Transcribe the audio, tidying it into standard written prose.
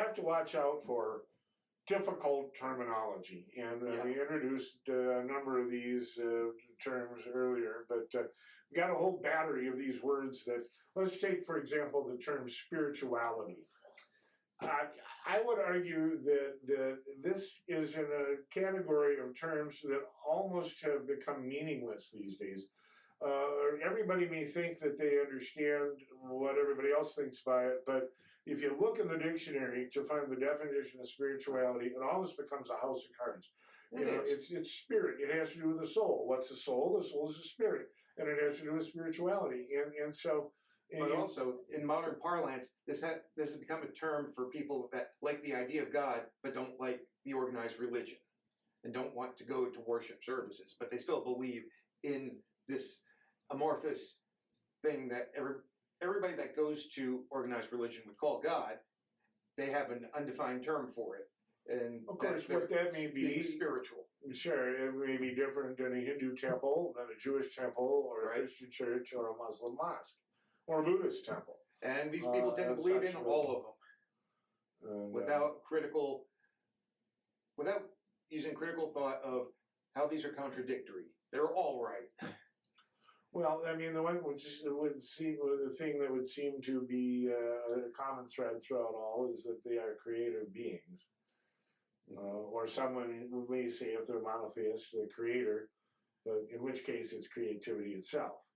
have to watch out for difficult terminology, and we introduced a number of these terms earlier, but we got a whole battery of these words that, let's take, for example, the term spirituality. I would argue that this is in a category of terms that almost have become meaningless these days. Everybody may think that they understand what everybody else thinks by it, but if you look in the dictionary to find the definition of spirituality, it almost becomes a house of cards. It's spirit. It has to do with the soul. What's the soul? The soul is a spirit, and it has to do with spirituality. And so. But also, in modern parlance, this has become a term for people that like the idea of God, but don't like the organized religion, and don't want to go to worship services, but they still believe in this amorphous thing that everybody that goes to organized religion would call God. They have an undefined term for it. And of course, what that may be spiritual. Sure, it may be different in a Hindu temple than a Jewish temple or a Christian church or a Muslim mosque or a Buddhist temple. And these people tend to believe in all of them without using critical thought of how these are contradictory. They're all right. Well, I mean, the thing that would seem to be a common thread throughout all is that they are creative beings. Or someone who may say, if they're monotheist, the creator, but in which case it's creativity itself.